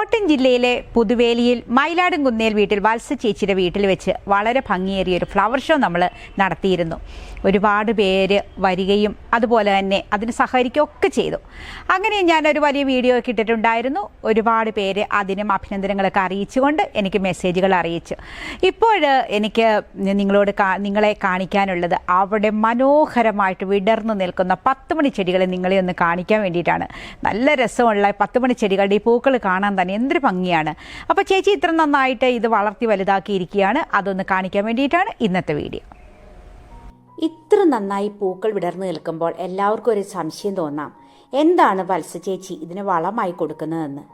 കോട്ടയം ജില്ലയിലെ പുതുവേലിയിൽ മയിലാടുംകുന്നേൽ വീട്ടിൽ വത്സ ചേച്ചിയുടെ വീട്ടിൽ വെച്ച് വളരെ ഭംഗിയേറിയ ഒരു ഫ്ലവർ ഷോ നമ്മൾ നടത്തിയിരുന്നു. ഒരുപാട് പേര് വരികയും അതുപോലെ തന്നെ അതിന് സഹകരിക്കുകയൊക്കെ ചെയ്തു. അങ്ങനെ ഞാനൊരു വലിയ വീഡിയോ ഒക്കെ ഇട്ടിട്ടുണ്ടായിരുന്നു. ഒരുപാട് പേര് അതിനും അഭിനന്ദനങ്ങളൊക്കെ അറിയിച്ചുകൊണ്ട് എനിക്ക് മെസ്സേജുകൾ അറിയിച്ചു. ഇപ്പോൾ എനിക്ക് നിങ്ങളെ കാണിക്കാനുള്ളത് അവിടെ മനോഹരമായിട്ട് വിടർന്നു നിൽക്കുന്ന 10 മണി ചെടികളെ നിങ്ങളെ ഒന്ന് കാണിക്കാൻ വേണ്ടിയിട്ടാണ്. നല്ല രസമുള്ള 10 മണി ചെടികളുടെ ഈ പൂക്കൾ കാണാൻ തന്നെ എന്തൊരു ഭംഗിയാണ്. അപ്പോൾ ചേച്ചി ഇത്ര നന്നായിട്ട് ഇത് വളർത്തി വലുതാക്കിയിരിക്കുകയാണ്. അതൊന്ന് കാണിക്കാൻ വേണ്ടിയിട്ടാണ് ഇന്നത്തെ വീഡിയോ. ഇത്ര നന്നായി പൂക്കൾ വിടർന്നു നിൽക്കുമ്പോൾ എല്ലാവർക്കും ഒരു സംശയം തോന്നാം, എന്താണ് വത്സ ചേച്ചി ഇതിന് വളമായി കൊടുക്കുന്നതെന്ന്.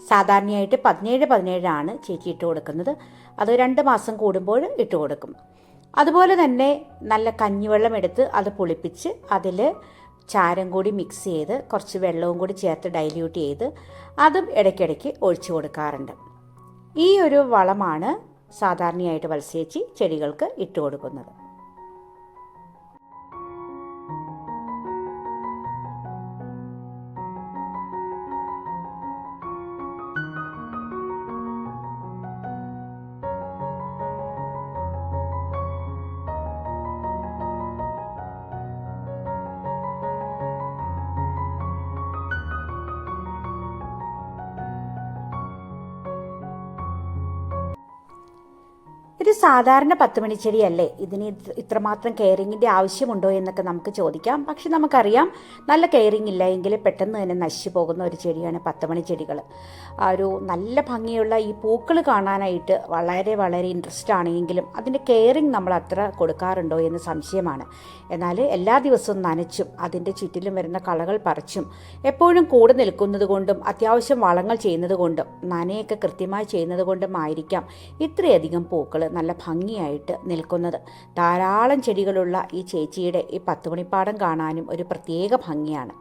സാധാരണയായിട്ട് 17 ചേച്ചി ഇട്ട് കൊടുക്കുന്നത്. അത് 2 മാസം കൂടുമ്പോൾ ഇട്ട് കൊടുക്കും. അതുപോലെ തന്നെ നല്ല കഞ്ഞിവെള്ളം എടുത്ത് അത് പുളിപ്പിച്ച് അതിൽ ചാരം കൂടി മിക്സ് ചെയ്ത് കുറച്ച് വെള്ളവും കൂടി ചേർത്ത് ഡൈല്യൂട്ട് ചെയ്ത് അതും ഇടയ്ക്കിടയ്ക്ക് ഒഴിച്ചു കൊടുക്കാറുണ്ട്. ഈ ഒരു വളമാണ് സാധാരണയായിട്ട് വത്സ ചേച്ചി ചെടികൾക്ക് ഇട്ട് കൊടുക്കുന്നത്. ഇത് സാധാരണ 10 മണി ചെടിയല്ലേ, ഇതിന് ഇത്രമാത്രം കെയറിങ്ങിൻ്റെ ആവശ്യമുണ്ടോ എന്നൊക്കെ നമുക്ക് ചോദിക്കാം. പക്ഷെ നമുക്കറിയാം, നല്ല കെയറിങ് ഇല്ല എങ്കിൽ പെട്ടെന്ന് തന്നെ നശിച്ചു പോകുന്ന ഒരു ചെടിയാണ് 10 മണി ചെടികൾ. ഒരു നല്ല ഭംഗിയുള്ള ഈ പൂക്കൾ കാണാനായിട്ട് വളരെ വളരെ ഇൻട്രസ്റ്റ് ആണെങ്കിലും അതിൻ്റെ കെയറിങ് നമ്മൾ അത്ര കൊടുക്കാറുണ്ടോ എന്ന് സംശയമാണ്. എന്നാൽ എല്ലാ ദിവസവും നനച്ചും അതിൻ്റെ ചുറ്റിലും വരുന്ന കളകൾ പറിച്ചും എപ്പോഴും കൂടെ നിൽക്കുന്നത് കൊണ്ടും അത്യാവശ്യം വളങ്ങൾ ചെയ്യുന്നത് കൊണ്ടും നനയൊക്കെ കൃത്യമായി ചെയ്യുന്നത് കൊണ്ടും ആയിരിക്കാം ഇത്രയധികം പൂക്കൾ നല്ല ഭംഗിയായിട്ട് നിൽക്കുന്നത്. ധാരാളം ചെടികളുള്ള ഈ ചേച്ചിയുടെ ഈ 10 മണിപ്പാടം കാണാനും ഒരു പ്രത്യേക ഭംഗിയാണ്.